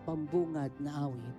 pambungad na awit.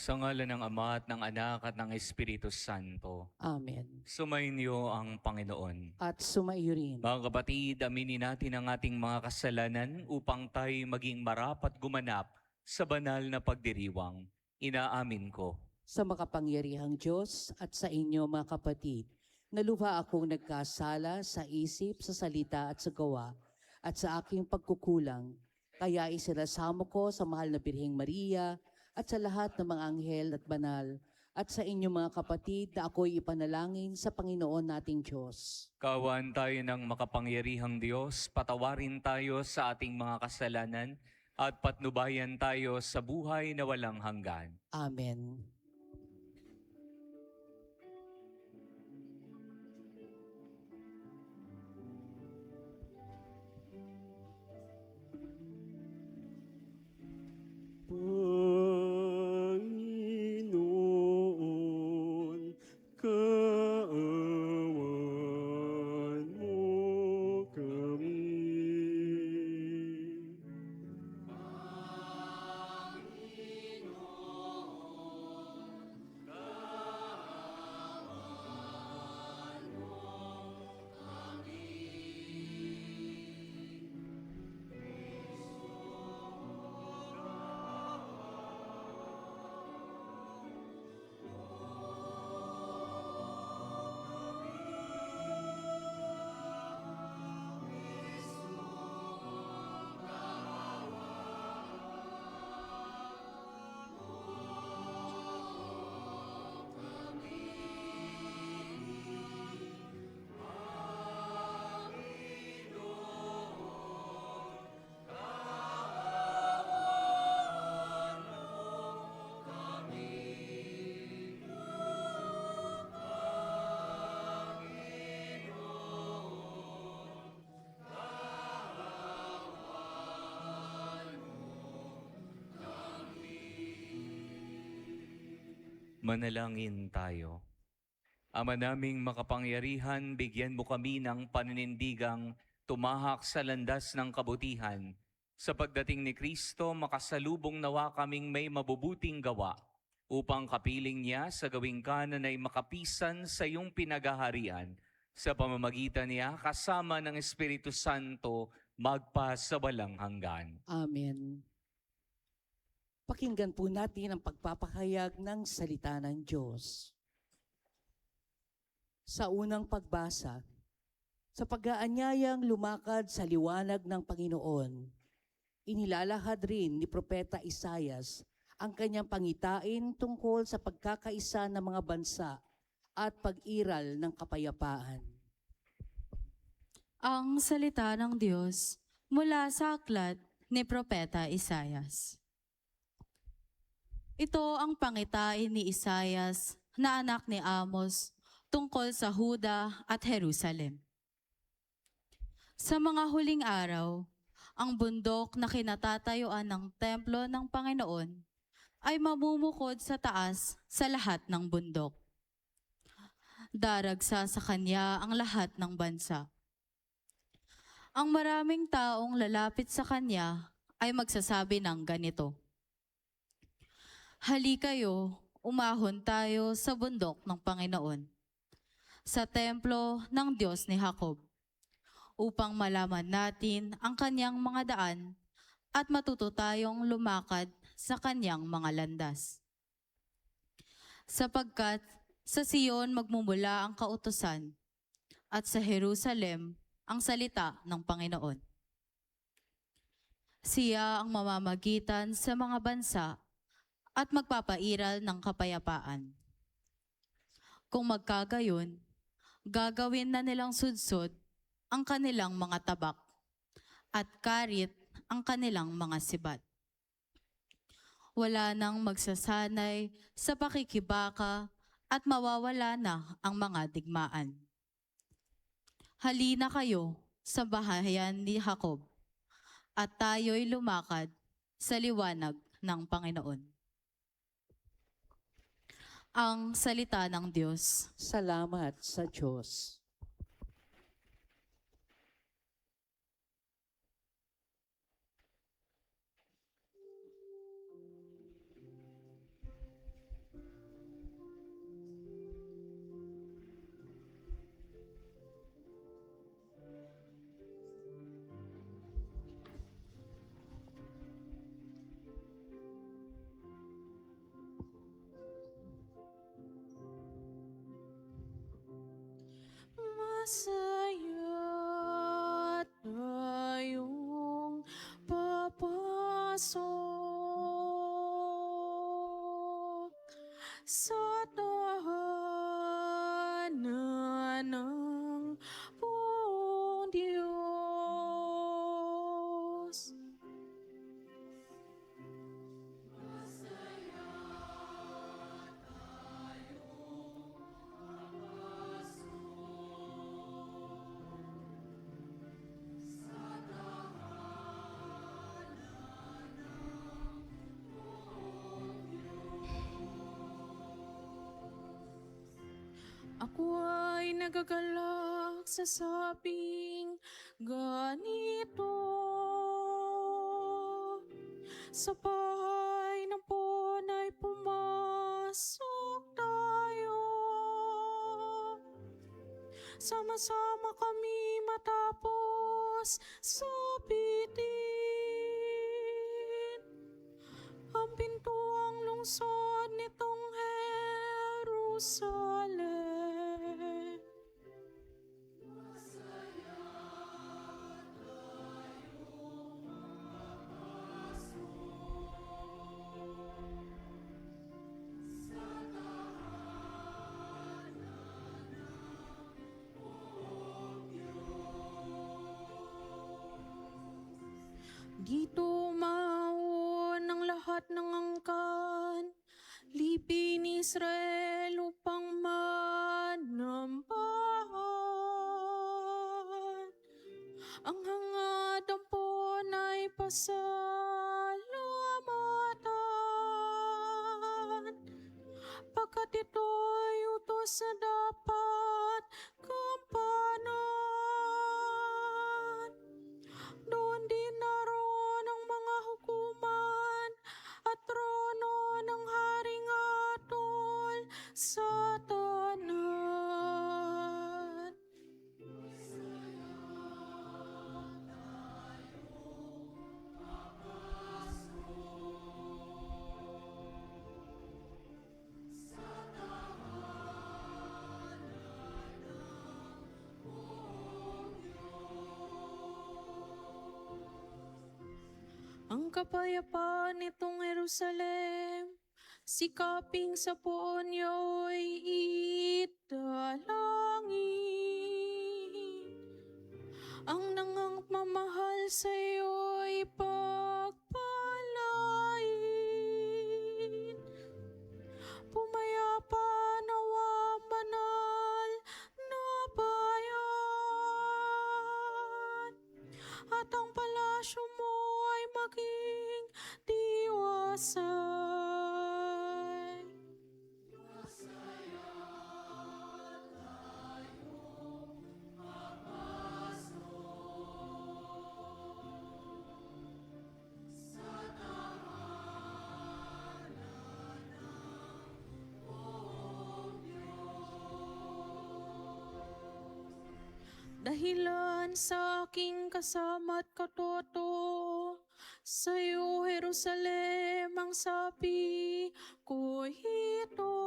Sa ngalan ng Ama at ng Anak at ng Espiritu Santo. Amen. Sumainyo ang Panginoon. At sumaiyo rin. Mga kapatid, aminin natin ang ating mga kasalanan upang tayo maging marapat gumanap sa banal na pagdiriwang. Inaamin ko. Sa makapangyarihang Diyos at sa inyo mga kapatid, na lubha akong nagkasala sa isip, sa salita at sa gawa, at sa aking pagkukulang, kaya isinasamo ko sa mahal na Birheng Maria, at sa lahat ng mga anghel at banal, at sa inyong mga kapatid na ako'y ipanalangin sa Panginoon nating Diyos. Kaawaan tayo ng makapangyarihang Diyos, patawarin tayo sa ating mga kasalanan, at patnubayan tayo sa buhay na walang hanggan. Amen. Panginoon, kaawan mo kami. Manalangin tayo. Ama naming makapangyarihan, bigyan mo kami ng paninindigang tumahak sa landas ng kabutihan. Sa pagdating ni Kristo, makasalubong nawa kaming may mabubuting gawa upang kapiling niya sa gawing kanan ay makapisan sa iyong pinagaharian. Sa pamamagitan niya, kasama ng Espiritu Santo, magpa sa walang hanggan. Amen. Pakinggan po natin ang pagpapahayag ng salita ng Diyos. Sa unang pagbasa, sa pag-aanyayang lumakad sa liwanag ng Panginoon, Inilalahad rin ni Propeta Isayas ang kanyang pangitain tungkol sa pagkakaisa ng mga bansa at pag-iral ng kapayapaan. Ang salita ng Diyos mula sa aklat ni Propeta Isayas. Ito ang pangitain ni Isayas na anak ni Amos tungkol sa Huda at Jerusalem. Sa mga huling araw, ang bundok na kinatatayuan ng templo ng Panginoon ay mamumukod sa taas sa lahat ng bundok. Daragsa sa kanya ang lahat ng bansa. Ang maraming taong lalapit sa kanya ay magsasabi ng ganito, "Halikayo, umahon tayo sa bundok ng Panginoon, sa templo ng Diyos ni Jacob, upang malaman natin ang kanyang mga daan at matuto tayong lumakad sa kanyang mga landas. Sapagkat sa Sion magmumula ang kautusan, at sa Jerusalem ang salita ng Panginoon. Siya ang mamamagitan sa mga bansa at magpapairal ng kapayapaan. Kung magkagayon, gagawin na nilang sudsod ang kanilang mga tabak at karit ang kanilang mga sibat. Wala nang magsasanay sa pakikibaka at mawawala na ang mga digmaan. Halina kayo sa bahayan ni Jacob at tayo'y lumakad sa liwanag ng Panginoon." Ang salita ng Diyos. Salamat sa Diyos. Masaya tayong papasok sa tahanan ng buong Diyos. Ako ay nagagalak sa sabing ganito. Sa bahay ng Ponay pumasok tayo. Sama-sama kami matapos sabitin ang pintuang lungsod nitong Jerusalem. Dito maon ang lahat ng angkan, lipin Israel upang manambahan. Ang hangad ang Ponay pasalamatan, pagkat ito'y utos na dapat gampanan. Doon din naroon ang mga hukuman at trono ng Haring Atol sa tanan. kapayapaan nitong Jerusalem, sikaping sa poon niyo'y italangin. Ang nangangmamahal sa iyo'y pagpalain. Pumayapa nawa banal na bayan, at ang palasyo mo ay maging tiwasay. Dahilan sa aking kasama't katoto, sa'yo, Jerusalem, ang sabi ko ito.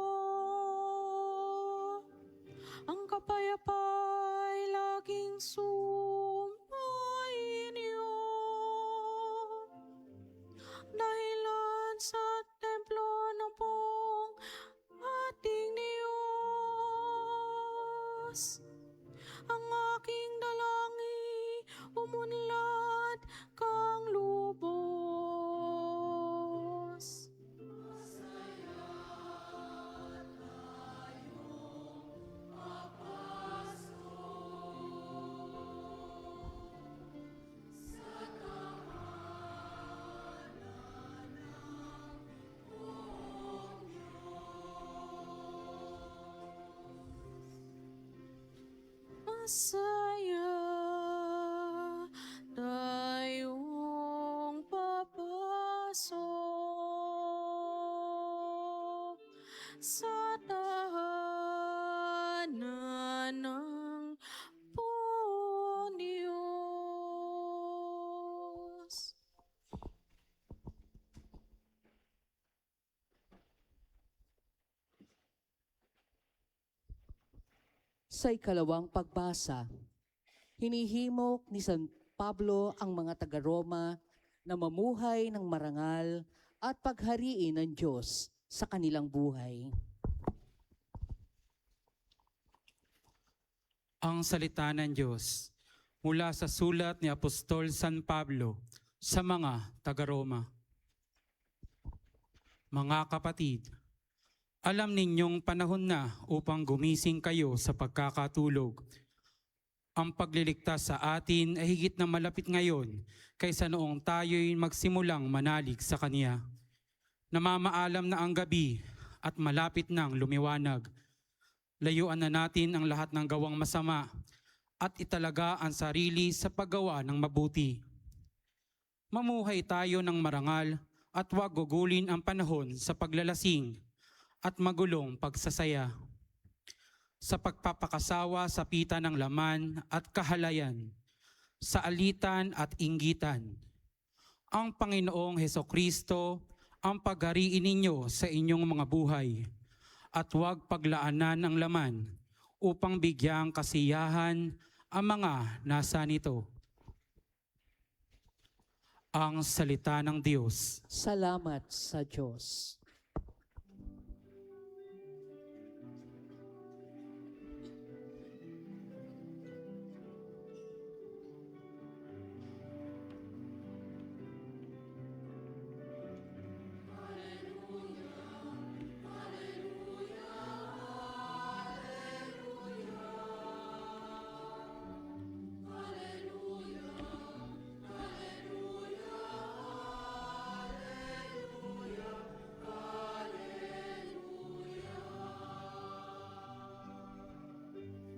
Ang kapayapa'y laging sumainyo. Dahilan sa templo ng pong ating Diyos, ang aking dalangi umunlad kang lubos. Masaya tayong papasok sa tahanan ng poong Diyos. Sa ikalawang pagbasa, hinihimok ni San Pablo ang mga taga-Roma na mamuhay ng marangal at paghariin ng Diyos sa kanilang buhay. Ang salita ng Diyos mula sa sulat ni Apostol San Pablo sa mga taga-Roma. Mga kapatid, alam ninyong panahon na upang gumising kayo sa pagkakatulog. Ang pagliligtas sa atin ay higit na malapit ngayon kaysa noong tayo'y magsimulang manalig sa Kanya. Namamaalam na ang gabi at malapit nang lumiwanag. Layuan na natin ang lahat ng gawang masama at italaga ang sarili sa paggawa ng mabuti. Mamuhay tayo ng marangal at huwag gugulin ang panahon sa paglalasing at magulong pagsasaya, sa pagpapakasawa sa pita ng laman at kahalayan, sa alitan at inggitan. Ang Panginoong Hesukristo ang paghariin ninyo sa inyong mga buhay, at huwag paglaanan ang laman upang bigyang kasiyahan ang mga nasa nito. Ang salita ng Diyos. Salamat sa Diyos.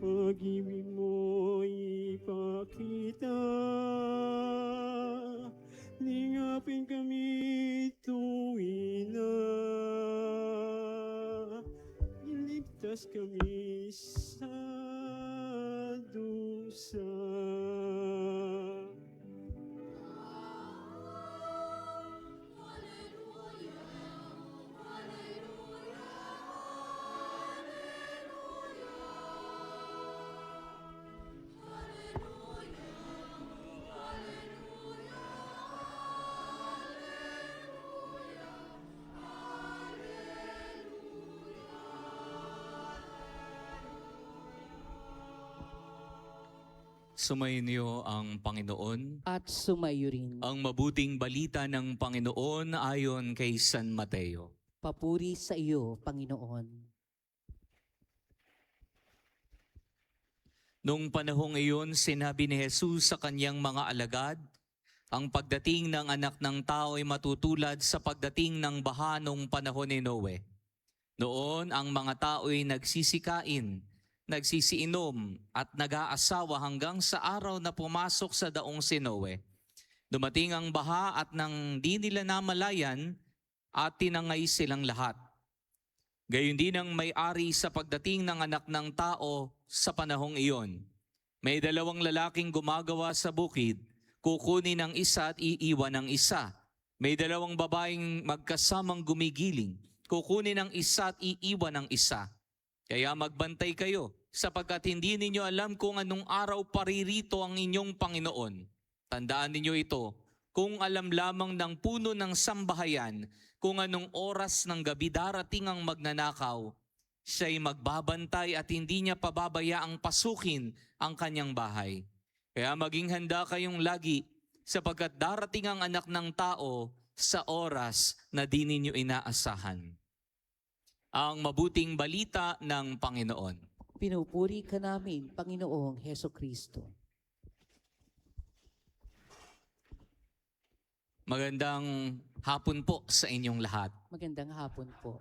Pag-ibig mo'y ipakita, lingapin kami tuwing na iligtas kami sa dusa. Sumainyo ang Panginoon. at sumayo rin. Ang mabuting balita ng Panginoon ayon kay San Mateo. Papuri sa iyo, Panginoon. Nung panahong iyon, sinabi ni Jesus sa kanyang mga alagad, ang pagdating ng anak ng tao ay matutulad sa pagdating ng baha nung panahon ni Noe. Noon, ang mga tao ay nagsisikain, nagsisiinom at nag-aasawa hanggang sa araw na pumasok sa daong si Noe. Dumating ang baha at nang di nila namalayan at tinangay silang lahat. Gayon din ang may-ari sa pagdating ng anak ng tao sa panahong iyon. May dalawang lalaking gumagawa sa bukid, kukunin ang isa at iiwan ang isa. May dalawang babaeng magkasamang gumigiling, kukunin ang isa at iiwan ang isa. Kaya magbantay kayo, sapagkat hindi ninyo alam kung anong araw paririto ang inyong Panginoon. Tandaan ninyo ito, kung alam lamang ng puno ng sambahayan, kung anong oras ng gabi darating ang magnanakaw, siya'y magbabantay at hindi niya pababayaang pasukin ang kanyang bahay. Kaya maging handa kayong lagi, sapagkat darating ang anak ng tao sa oras na di ninyo inaasahan. Ang mabuting balita ng Panginoon. Pinupuri ka namin, Panginoong Heso Kristo. Magandang hapon po sa inyong lahat. Magandang hapon po.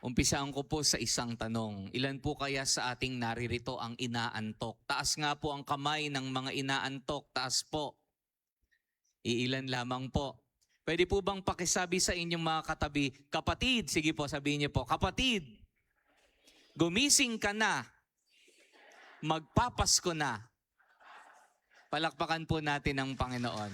Umpisaan ko po sa isang tanong. Ilan po kaya sa ating naririto ang inaantok? Taas nga po ang kamay ng mga inaantok. Taas po. Iilan lamang po. Pwede po bang pakisabi sa inyong mga katabi, kapatid, sige po sabihin niyo po, kapatid, gumising ka na, magpapasko na. Palakpakan po natin ang Panginoon.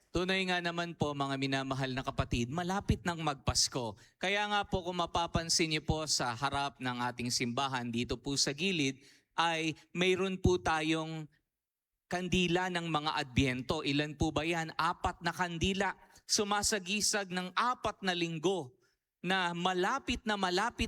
Tunay nga naman po mga minamahal na kapatid, malapit nang magpasko. Kaya nga po kung mapapansin niyo po sa harap ng ating simbahan dito po sa gilid, ay mayroon po tayong kandila ng mga Adbyento. Ilan po ba yan? 4 na kandila. Sumasagisag ng 4 na linggo na malapit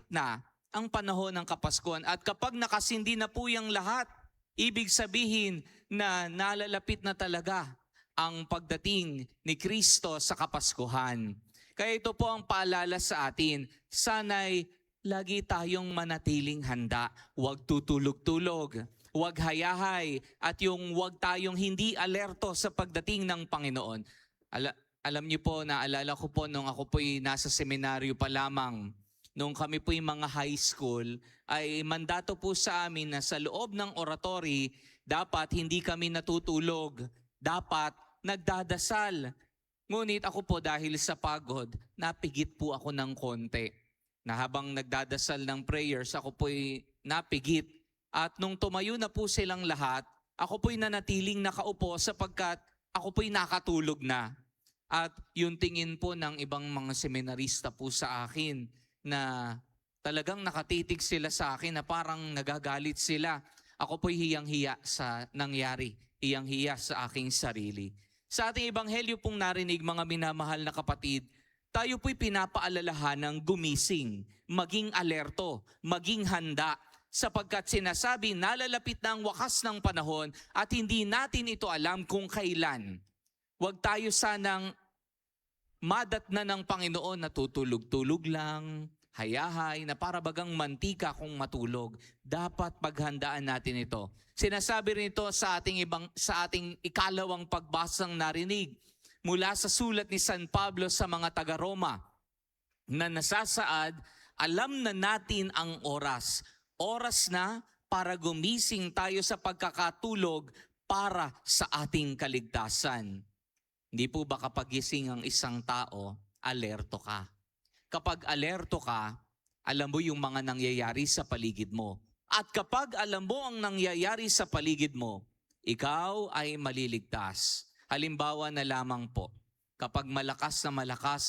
na ang panahon ng Kapaskuhan. At kapag nakasindi na po yung lahat, ibig sabihin na nalalapit na talaga ang pagdating ni Kristo sa Kapaskuhan. Kaya ito po ang paalala sa atin. Sana'y lagi tayong manatiling handa. Huwag tutulog-tulog. Huwag hayahay at yung huwag tayong hindi alerto sa pagdating ng Panginoon. Alam niyo po, naalala ko po nung ako po'y nasa seminaryo pa lamang, nung kami po'y mga high school, ay mandato po sa amin na sa loob ng oratory, dapat hindi kami natutulog, dapat nagdadasal. Ngunit ako po dahil sa pagod, napigit po ako ng konti. Na habang nagdadasal ng prayers, ako po'y napigit. At nung tumayo na po silang lahat, ako po'y nanatiling nakaupo sapagkat ako po'y nakatulog na. At yung tingin po ng ibang mga seminarista po sa akin na talagang nakatitig sila sa akin na parang nagagalit sila. Ako po'y hiyang-hiya sa nangyari, hiyang-hiya sa aking sarili. Sa ating ebanghelyo pong narinig mga minamahal na kapatid, tayo po'y pinapaalalahan ng gumising, maging alerto, maging handa, sapagkat sinasabi nalalapit na ang wakas ng panahon at hindi natin ito alam kung kailan. Huwag tayo sanang madatna ng Panginoon na tutulog-tulog lang, hayahay, na para bagang mantika kung matulog. Dapat paghandaan natin ito. Sinasabi rin ito sa ating ikalawang pagbasang narinig mula sa sulat ni San Pablo sa mga taga-Roma na nasasaad, alam na natin ang oras. Oras na para gumising tayo sa pagkakatulog para sa ating kaligtasan. Hindi po ba kapag gising ang isang tao, alerto ka? Kapag alerto ka, alam mo yung mga nangyayari sa paligid mo. At kapag alam mo ang nangyayari sa paligid mo, ikaw ay maliligtas. Halimbawa na lamang po, kapag malakas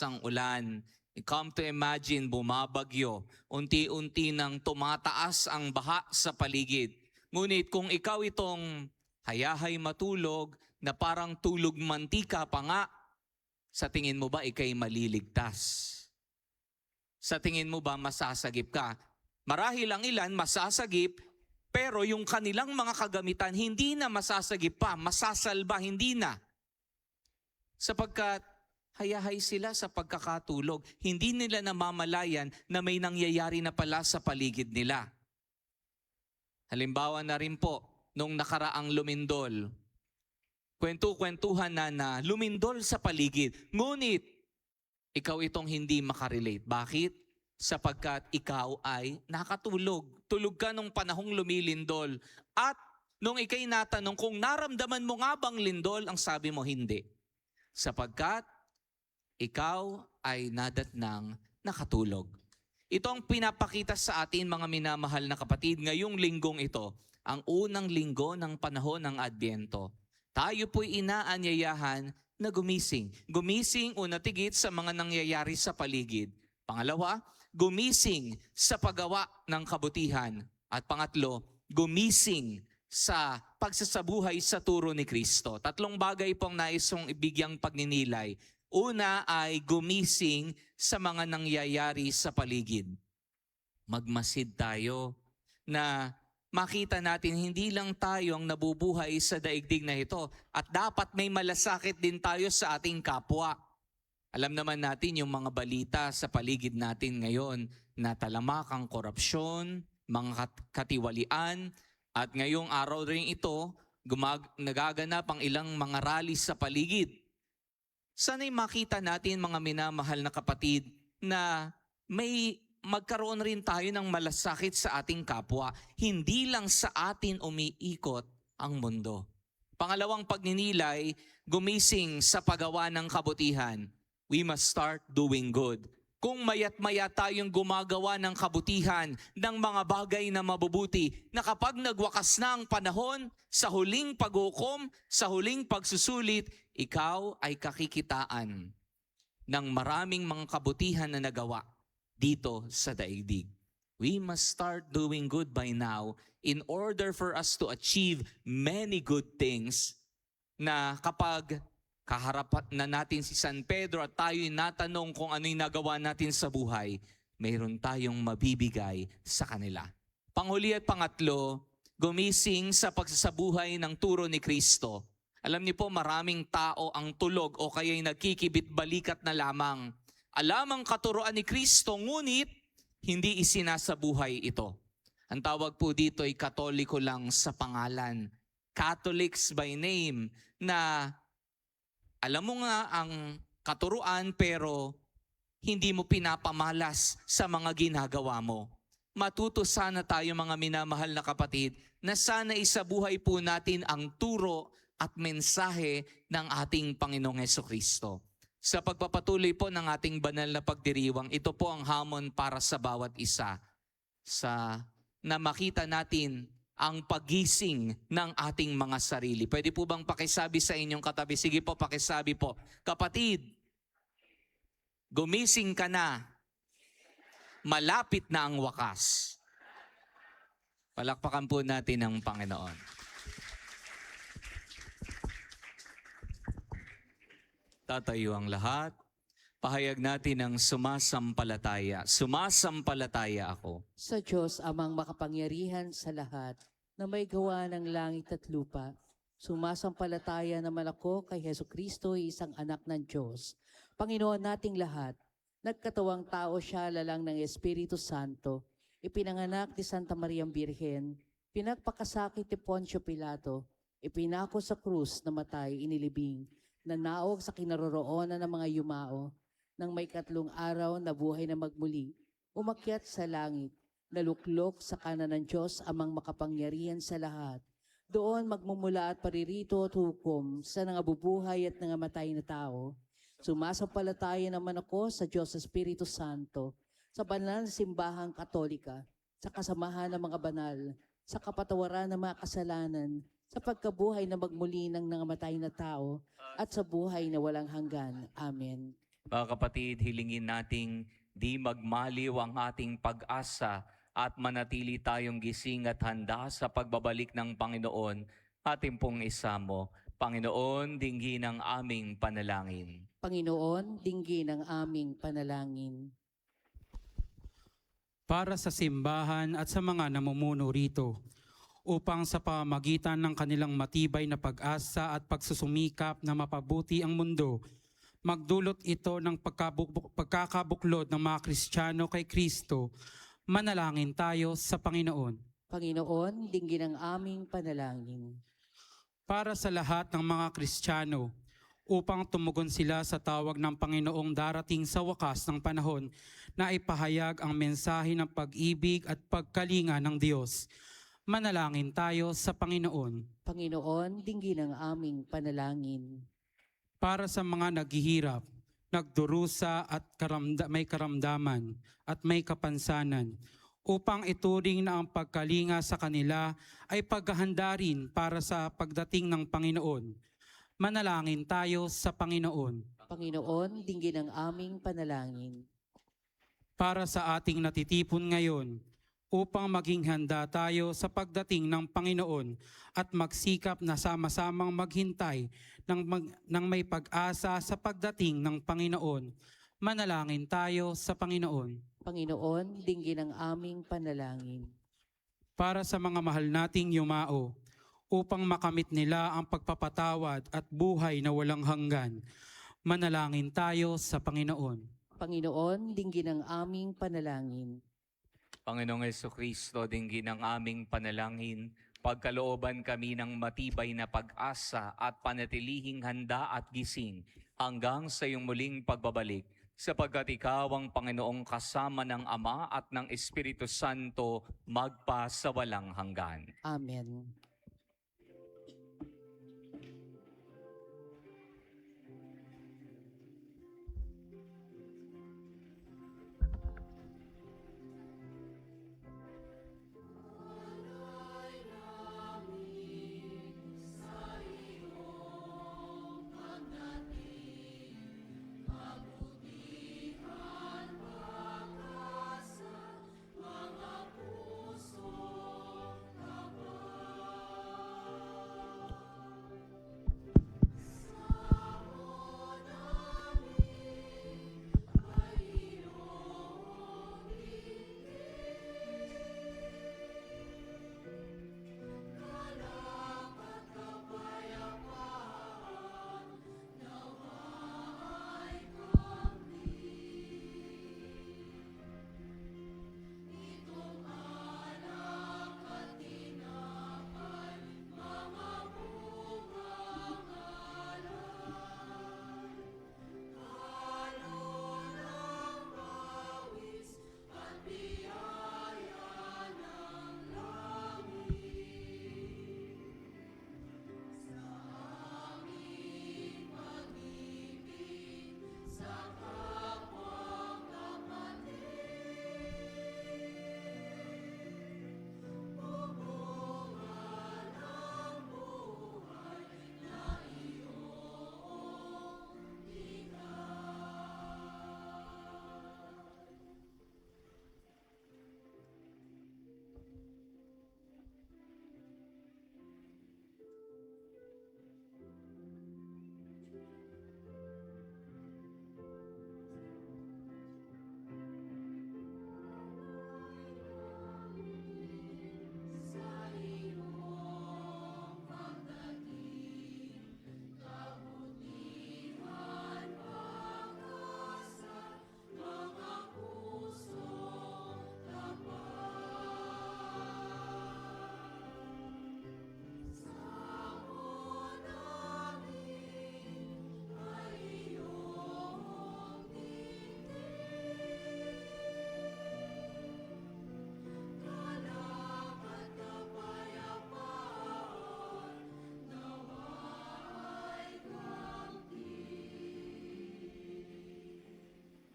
ang ulan, come to imagine, bumabagyo, unti-unti nang tumataas ang baha sa paligid. Ngunit kung ikaw itong hayahay matulog na parang tulog mantika pa nga, sa tingin mo ba ikay maliligtas? Sa tingin mo ba masasagip ka? Marahil ang ilan masasagip, pero yung kanilang mga kagamitan hindi na masasagip pa, masasalba, hindi na. Sapagkat hayahay sila sa pagkakatulog. Hindi nila namamalayan na may nangyayari na pala sa paligid nila. Halimbawa na rin po, nung nakaraang lumindol, kwentuhan na lumindol sa paligid. Ngunit, ikaw itong hindi makarelate. Bakit? Sapagkat ikaw ay nakatulog. Tulog ka nung panahong lumilindol. At nung ikay natanong kung naramdaman mo nga bang lindol, ang sabi mo hindi. Sapagkat ikaw ay nadatnang nakatulog. Ito ang pinapakita sa atin mga minamahal na kapatid ngayong linggong ito, ang unang linggo ng panahon ng Adbyento. Tayo po'y inaanyayahan na gumising. Gumising o natigit sa mga nangyayari sa paligid. Pangalawa, gumising sa paggawa ng kabutihan. At pangatlo, gumising sa pagsasabuhay sa turo ni Kristo. Tatlong bagay pong naisong ibigyang pagninilay. Una ay gumising sa mga nangyayari sa paligid. Magmasid tayo na makita natin hindi lang tayo ang nabubuhay sa daigdig na ito at dapat may malasakit din tayo sa ating kapwa. Alam naman natin yung mga balita sa paligid natin ngayon na talamak ang korupsyon, mga katiwalian at ngayong araw rin ito nagaganap ang ilang mga rally sa paligid. Sana'y makita natin mga minamahal na kapatid na may magkaroon rin tayo ng malasakit sa ating kapwa. Hindi lang sa atin umiikot ang mundo. Pangalawang pagninilay, gumising sa paggawa ng kabutihan. We must start doing good. Kung mayat-maya tayong gumagawa ng kabutihan, ng mga bagay na mabubuti, na kapag nagwakas na ang panahon, sa huling paghukom, sa huling pagsusulit, ikaw ay kakikitaan ng maraming mga kabutihan na nagawa dito sa daigdig. We must start doing good by now in order for us to achieve many good things na kapag kaharapan na natin si San Pedro at tayo'y natanong kung ano'y nagawa natin sa buhay, mayroon tayong mabibigay sa kanila. Panghuli at pangatlo, gumising sa pagsasabuhay ng turo ni Kristo. Alam niyo po, maraming tao ang tulog o kaya'y nagkikibit-balikat na lamang. Alam ang katuroan ni Kristo, ngunit hindi isinasabuhay ito. Ang tawag po dito ay Katoliko lang sa pangalan. Catholics by name na alam mo nga ang katuruan pero hindi mo pinapamalas sa mga ginagawa mo. Matuto sana tayo mga minamahal na kapatid na sana isabuhay po natin ang turo at mensahe ng ating Panginoong Hesukristo. Sa pagpapatuloy po ng ating banal na pagdiriwang, ito po ang hamon para sa bawat isa na makita natin ang pagising ng ating mga sarili. Pwede po bang pakisabi sa inyong katabi? Sige po, pakisabi po. Kapatid, gumising ka na. Malapit na ang wakas. Palakpakan po natin ang Panginoon. Tatayo ang lahat. Pahayag natin ang sumasampalataya. Sumasampalataya ako Sa Diyos amang makapangyarihan sa lahat, na may gawa ng langit at lupa. Sumasampalataya naman ako kay Hesukristo, isang anak ng Diyos. Panginoon nating lahat, nagkatawang tao siya lalang ng Espiritu Santo, ipinanganak ni Santa Mariang Birhen, pinagpakasakit ni Poncio Pilato, ipinako sa krus, namatay, inilibing, nanaog sa kinaroroonan ng mga yumao, nang may 3 araw na buhay na magmuli, umakyat sa langit, naluklok sa kanan ng Diyos amang makapangyarihan sa lahat. Doon magmumula at paririto at hukom sa nangabubuhay at nangamatay na tao. Sumasampalataya naman ako sa Diyos Espiritu Santo, sa banal na simbahang Katolika, sa kasamahan ng mga banal, sa kapatawaran ng mga kasalanan, sa pagkabuhay na magmuli ng nangamatay na tao, at sa buhay na walang hanggan. Amen. Mga kapatid, hilingin nating di magmaliw ang ating pag-asa at manatili tayong gising at handa sa pagbabalik ng Panginoon. Ating pong isamo, Panginoon, dinggin ang aming panalangin. Panginoon, dinggin ang aming panalangin. para sa simbahan at sa mga namumuno rito, upang sa pamamagitan ng kanilang matibay na pag-asa at pagsusumikap na mapabuti ang mundo, magdulot ito ng pagkakabuklod ng mga Kristiyano kay Kristo. Manalangin tayo sa Panginoon. Panginoon, dinggin ang aming panalangin. Para sa lahat ng mga Kristiyano, upang tumugon sila sa tawag ng Panginoong darating sa wakas ng panahon na ipahayag ang mensahe ng pag-ibig at pagkalinga ng Diyos. Manalangin tayo sa Panginoon. Panginoon, dinggin ang aming panalangin. Para sa mga naghihirap, nagdurusa at may karamdaman at may kapansanan, upang ituring na ang pagkalinga sa kanila ay paghahanda rin para sa pagdating ng Panginoon. Manalangin tayo sa Panginoon. Panginoon, dinggin ang aming panalangin. Para sa ating natitipon ngayon, upang maging handa tayo sa pagdating ng Panginoon at magsikap na sama-samang maghintay ng may pag-asa sa pagdating ng Panginoon. Manalangin tayo sa Panginoon. Panginoon, dinggin ang aming panalangin. Para sa mga mahal nating yumao, upang makamit nila ang pagpapatawad at buhay na walang hanggan. Manalangin tayo sa Panginoon. Panginoon, dinggin ang aming panalangin. Panginoong Jesucristo, dinggin ang aming panalangin, pagkalooban kami ng matibay na pag-asa at panatilihing handa at gising hanggang sa iyong muling pagbabalik, sapagkat ikaw ang Panginoong kasama ng Ama at ng Espiritu Santo magpa sa walang hanggan. Amen.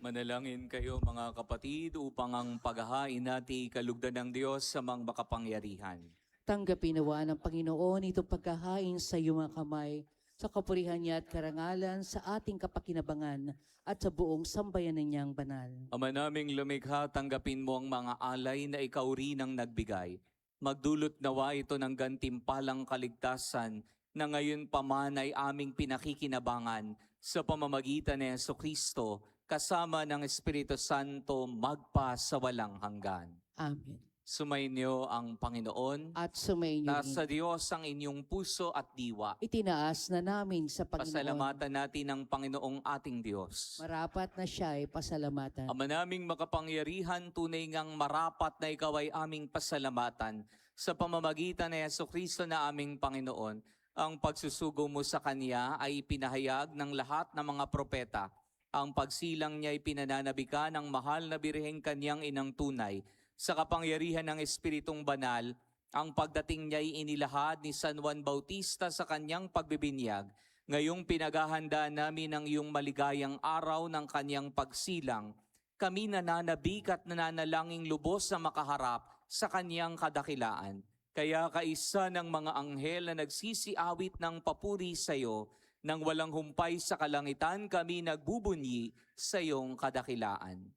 Manalangin kayo mga kapatid upang ang paghahain natin kalugdan ng Diyos sa mga makapangyarihan. Tanggapin nawa ng Panginoon itong pagkahain sa iyong mga kamay, sa kapurihan niya at karangalan sa ating kapakinabangan at sa buong sambayanan niyang banal. Ama naming lumikha, tanggapin mo ang mga alay na ikaw rin ang nagbigay. Magdulot nawa ito ng gantimpalang kaligtasan na ngayon pa man ay aming pinakikinabangan sa pamamagitan ni Jesucristo kasama ng Espiritu Santo magpa sa walang hanggan. Amen. Sumainyo ang Panginoon. At sumainyo Nasa Diyos ang inyong puso at diwa. itinaas na namin sa Panginoon. Pasalamatan natin ang Panginoong ating Diyos. Marapat na siya ay pasalamatan. Ama naming makapangyarihan, tunay ngang marapat na ikaw ay aming pasalamatan sa pamamagitan ni Jesucristo na aming Panginoon. Ang pagsusugo mo sa Kanya ay pinahayag ng lahat ng mga propeta. Ang pagsilang niya ay pinananabika ng mahal na birheng Kanyang inang tunay. Sa kapangyarihan ng Espiritong Banal, ang pagdating niya ay inilahad ni San Juan Bautista sa kanyang pagbibinyag. Ngayong pinaghahanda namin ang iyong maligayang araw ng kanyang pagsilang, kami nananabik at nananalangin lubos na makaharap sa kanyang kadakilaan. Kaya kaisa ng mga anghel na nagsisiawit ng papuri sa iyo, nang walang humpay sa kalangitan kami nagbubunyi sa iyong kadakilaan.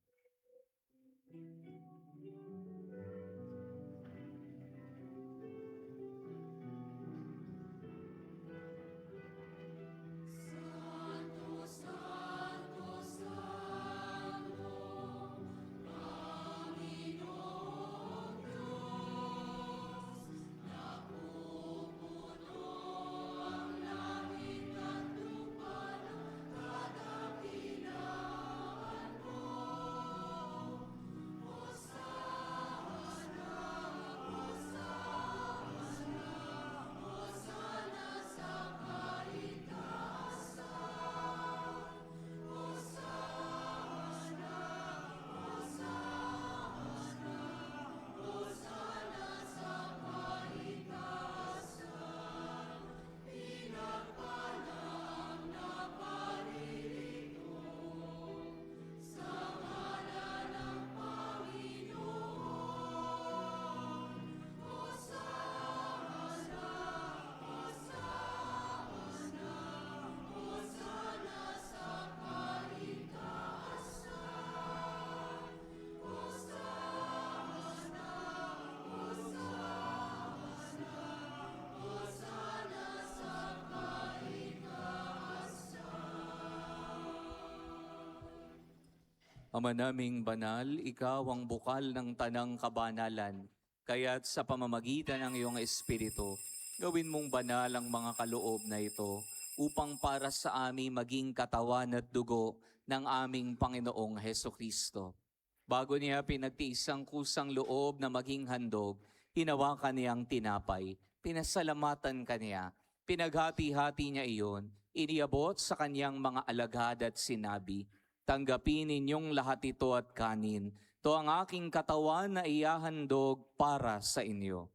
Ama naming banal, ikaw ang bukal ng tanang kabanalan. Kaya't sa pamamagitan ng iyong Espiritu, gawin mong banal ang mga kaloob na ito upang para sa amin maging katawan at dugo ng aming Panginoong Hesukristo. Bago niya pinagtiis ang kusang loob na maging handog, hinawakan niyang tinapay, pinasalamatan kaniya, pinaghati-hati niya iyon, iniabot sa kanyang mga alagad at sinabi, tanggapin ninyong lahat ito at kanin. Ito ang aking katawan na ihahandog para sa inyo.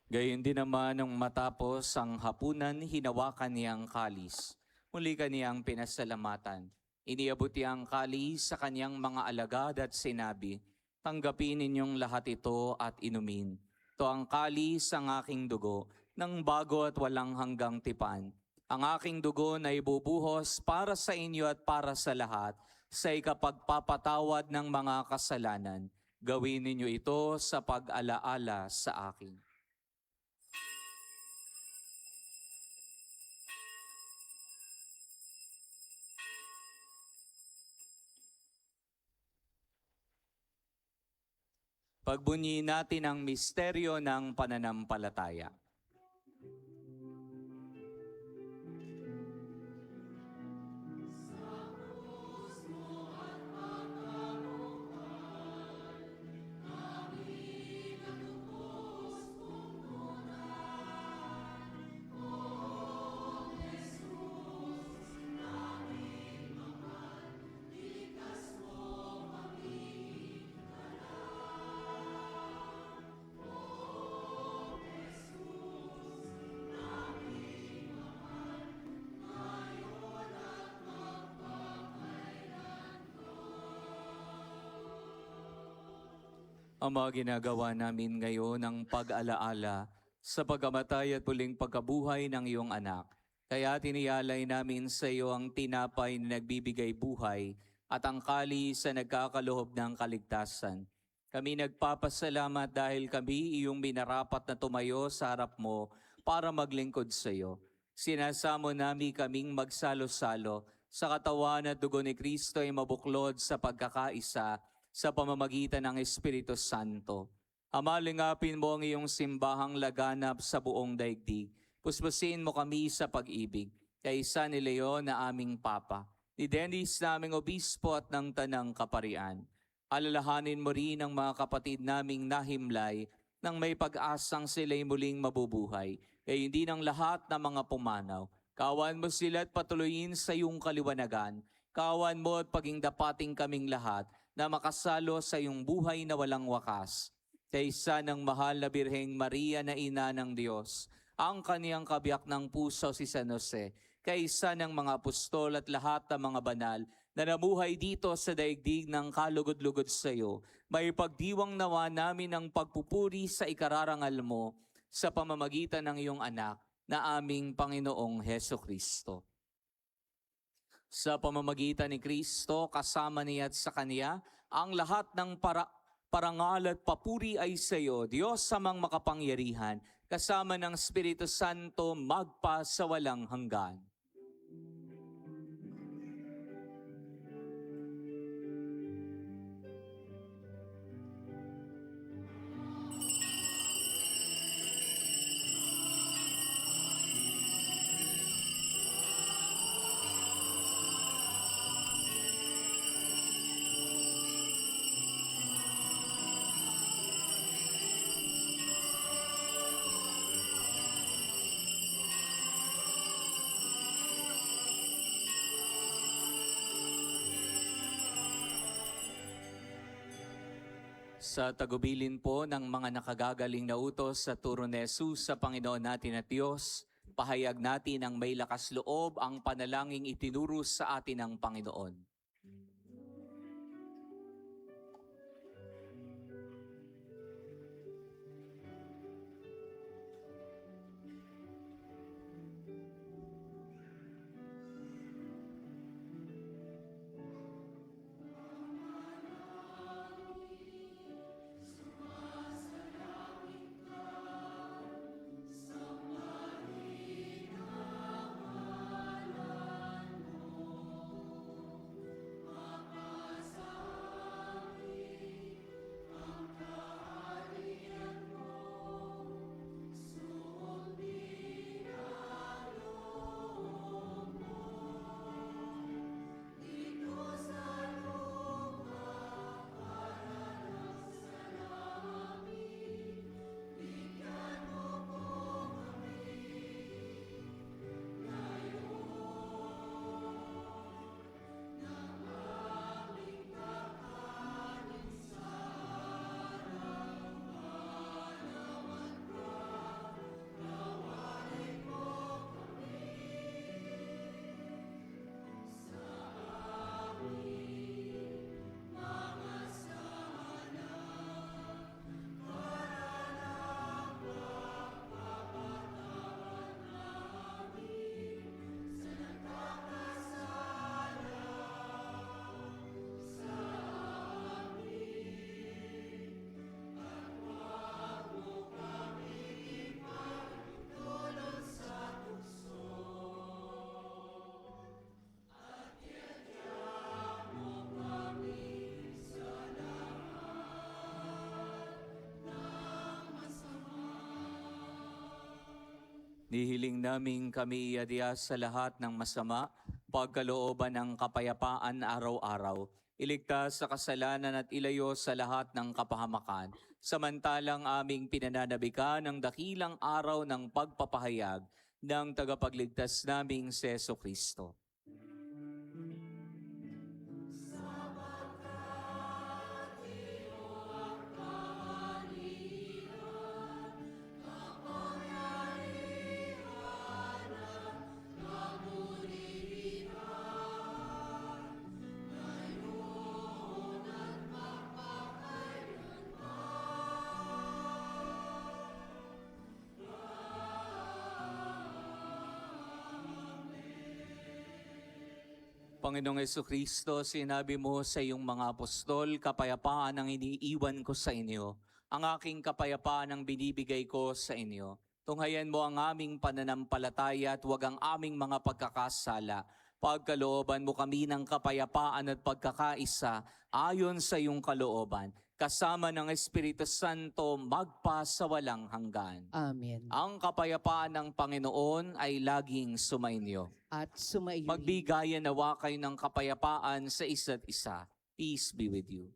Gayon din naman nung matapos ang hapunan, hinawakan niyang kalis. Muli kaniyang pinasalamatan. Iniabot niya ang kalis sa kanyang mga alagad at sinabi, tanggapin ninyong lahat ito at inumin. Ito ang kalis ang aking dugo, ng bago at walang hanggang tipan. Ang aking dugo na ibubuhos para sa inyo at para sa lahat, sa ikapagpapatawad ng mga kasalanan. Gawin ninyo ito sa pag-alaala sa akin. Pagbunyi natin ang misteryo ng pananampalataya. Ama, ginagawa namin ngayon ang pag-alaala sa pagkamatay at muling pagkabuhay ng iyong anak. Kaya tiniyalay namin sa iyo ang tinapay na nagbibigay buhay at ang kalis sa nagkakaloob ng kaligtasan. Kami nagpapasalamat dahil kami iyong minarapat na tumayo sa harap mo para maglingkod sa iyo. Sinasamo namin kaming magsalo-salo sa katawan at dugo ni Kristo ay mabuklod sa pagkakaisa sa pamamagitan ng Espiritu Santo. Amalingapin mo ang iyong simbahang laganap sa buong daigdig. Puspusin mo kami sa pag-ibig. Kaisa ni Leon na aming Papa, ni Dennis naming Obispo at ng Tanang Kaparian. Alalahanin mo rin ang mga kapatid naming nahimlay nang may pag-asang sila'y muling mabubuhay. Kaya hindi ng lahat na mga pumanaw. Kawan mo sila at patuloyin sa iyong kaliwanagan. Kawan mo at paging dapating kaming lahat na makasalo sa iyong buhay na walang wakas. Kaysa ng mahal na Birheng Maria na ina ng Diyos, ang kaniyang kabiyak ng puso si San Jose, kaysa ng mga apostol at lahat ng mga banal na namuhay dito sa daigdig ng kalugod-lugod sa iyo, may pagdiwang nawa namin ang pagpupuri sa ikararangal mo sa pamamagitan ng iyong anak na aming Panginoong Heso Kristo. Sa pamamagitan ni Kristo, kasama niya at sa Kaniya, ang lahat ng parangal at papuri ay sa iyo, Diyos samang makapangyarihan, kasama ng Espiritu Santo magpa sa walang hanggan. Sa tagubilin po ng mga nakagagaling na utos sa turo ni Jesus sa Panginoon natin at Diyos, pahayag natin ang may lakas loob ang panalangin itinuro sa atin ng Panginoon. Nihiling namin kami iadya sa lahat ng masama, pagkalooban ng kapayapaan araw-araw, iligtas sa kasalanan at ilayo sa lahat ng kapahamakan, samantalang aming pinananabikan ang dakilang araw ng pagpapahayag ng tagapagligtas naming si Jesu Kristo. Panginoong Kristo, sinabi mo sa iyong mga apostol, kapayapaan ang iniiwan ko sa inyo. Ang aking kapayapaan ang binibigay ko sa inyo. Tunghayan mo ang aming pananampalataya at huwag ang aming mga pagkakasala. Pagkalooban mo kami ng kapayapaan at pagkakaisa ayon sa iyong kalooban. Kasama ng Espiritu Santo magpa sa walang hanggan. Amen. Ang kapayapaan ng Panginoon ay laging sumainyo. At sumaiyo. Magbigayan nawa kayo ng kapayapaan sa isa't isa. Peace be with you.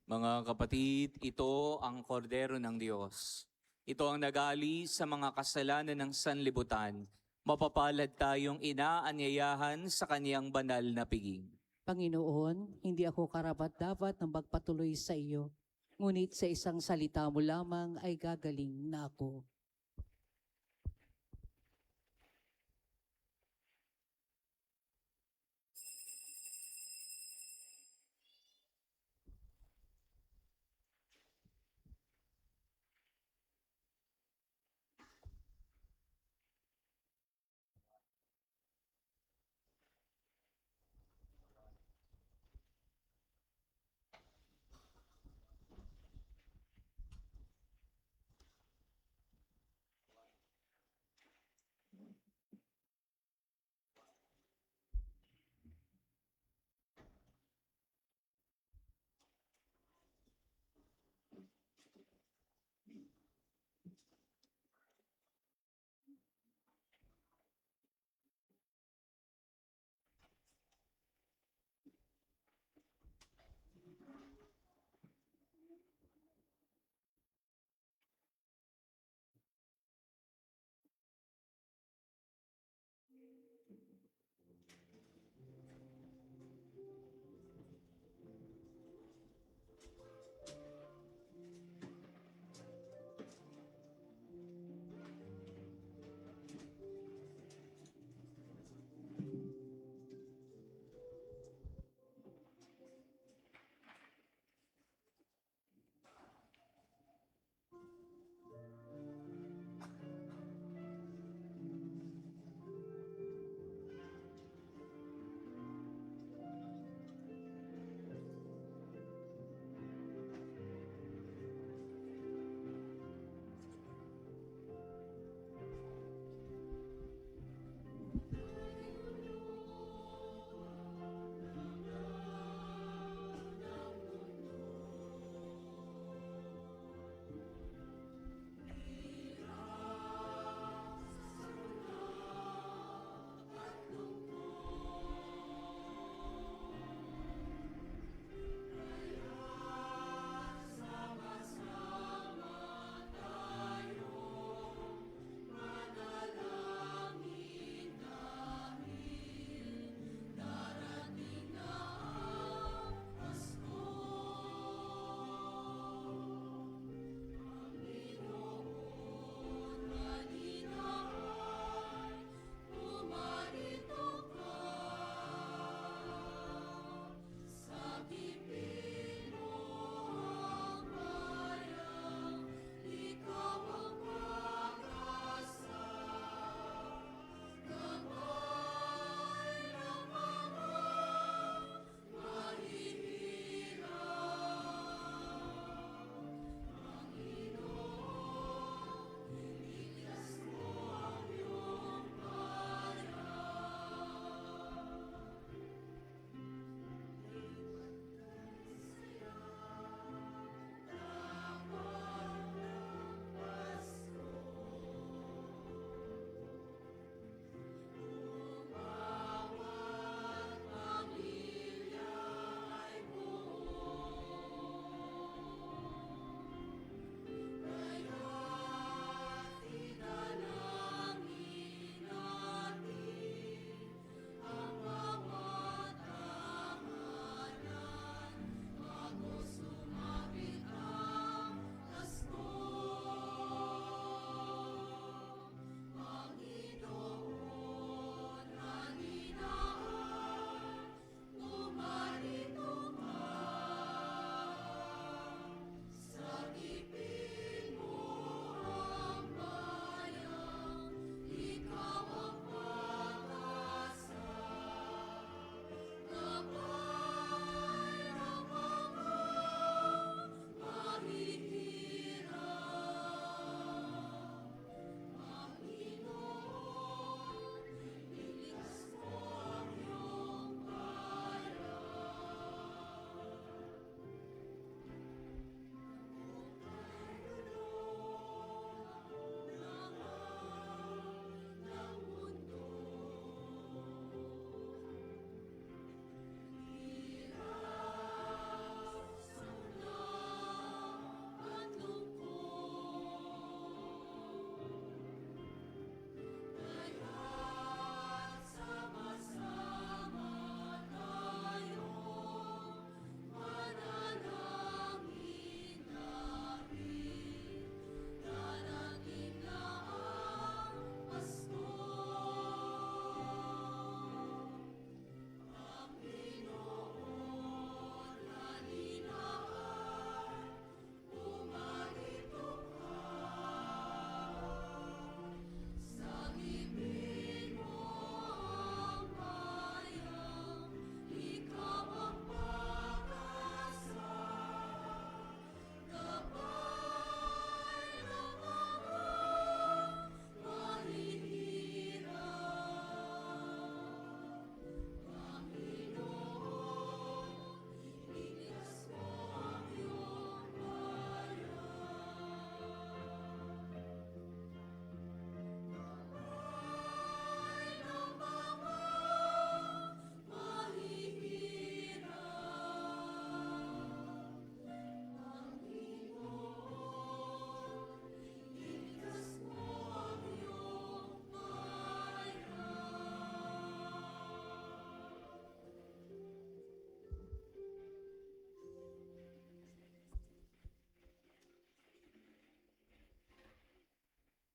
Mga kapatid, ito ang kordero ng Diyos. Ito ang nagali sa mga kasalanan ng sanlibutan. Mapapalad tayong inaanyayahan sa kaniyang banal na piging. Panginoon, hindi ako karapat-dapat na magpatuloy sa iyo. Ngunit sa isang salita mo lamang ay gagaling na ako.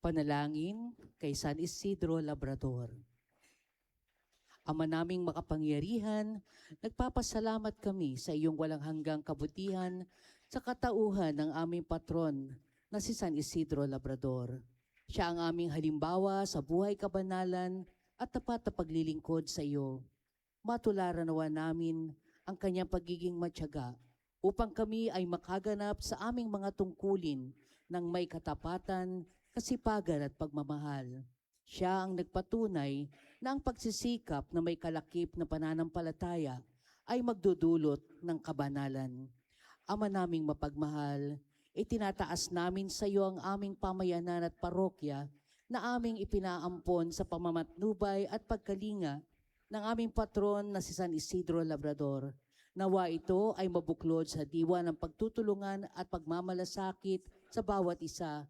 Panalangin kay San Isidro Labrador. Ama naming makapangyarihan, nagpapasalamat kami sa iyong walang hanggang kabutihan sa katauhan ng aming patron na si San Isidro Labrador. Siya ang aming halimbawa sa buhay kabanalan at tapat na paglilingkod sa iyo. Matularan nawa namin ang kanyang pagiging matyaga upang kami ay makaganap sa aming mga tungkulin ng may katapatan, kasipagan at pagmamahal. Siya ang nagpatunay na ang pagsisikap na may kalakip na pananampalataya ay magdudulot ng kabanalan. Ama naming mapagmahal, itinataas namin sa iyo ang aming pamayanan at parokya na aming ipinaampon sa pamamatnubay at pagkalinga ng aming patron na si San Isidro Labrador. Nawa ito ay mabuklod sa diwa ng pagtutulungan at pagmamalasakit sa bawat isa.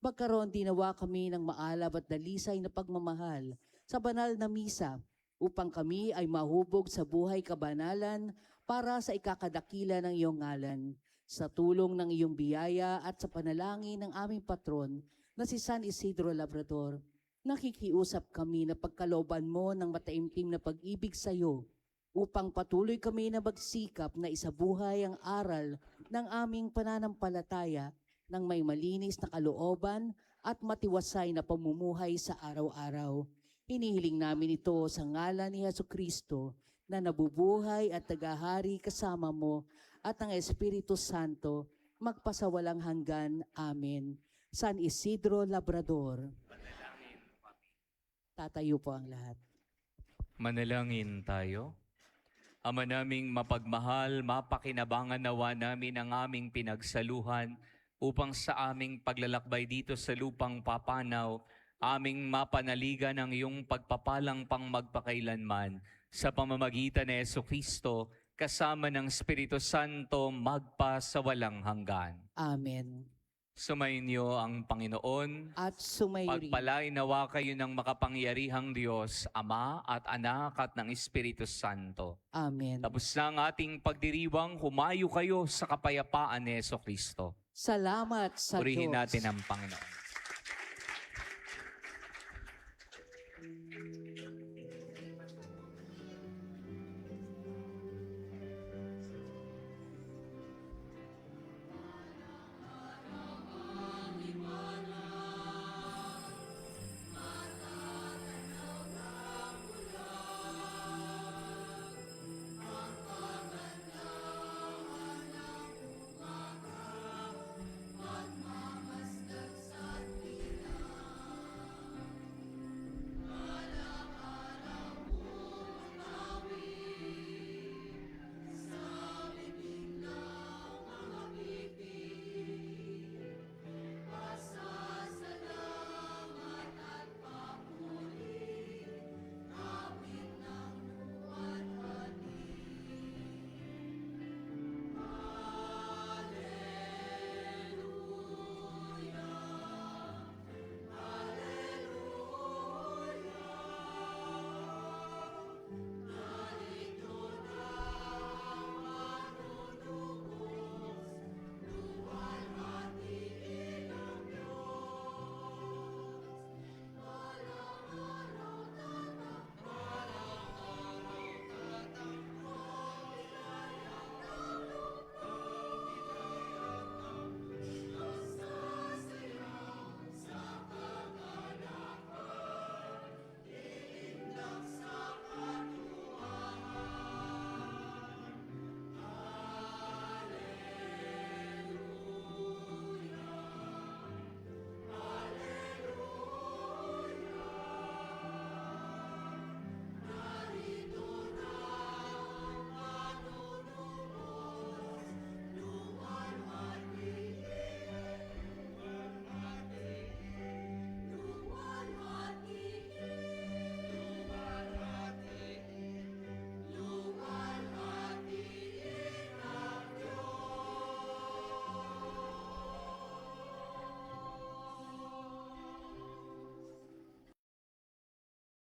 Magkaroon din nawa kami ng maalab at dalisay na pagmamahal sa banal na misa upang kami ay mahubog sa buhay kabanalan para sa ikakadakila ng iyong ngalan. Sa tulong ng iyong biyaya at sa panalangin ng aming patron na si San Isidro Labrador, nakikiusap kami na pagkalooban mo ng mataimtim na pag-ibig sa iyo upang patuloy kami na magsikap na isabuhay ang aral ng aming pananampalataya ng may malinis na kalooban at matiwasay na pamumuhay sa araw-araw. Hinihiling namin ito sa ngalan ni Jesucristo na nabubuhay at tagahari kasama mo at ang Espiritu Santo magpasawalang hanggan. Amen. San Isidro Labrador. Tatayo po ang lahat. Manalangin tayo. Ama naming mapagmahal, mapakinabangan nawa namin ang aming pinagsaluhan upang sa aming paglalakbay dito sa lupang papanaw, aming mapanaligan ang iyong pagpapalang pang magpakailanman sa pamamagitan ni Jesucristo kasama ng Espiritu Santo magpa sa walang hanggan. Amen. Sumainyo ang Panginoon. At sumairi. Pagpalain nawa kayo ng makapangyarihang Diyos, Ama at Anak at ng Espiritu Santo. Amen. Tapos na ang ating pagdiriwang, humayo kayo sa kapayapaan ni Jesucristo. Salamat sa Purihin Diyos. natin ang Panginoon.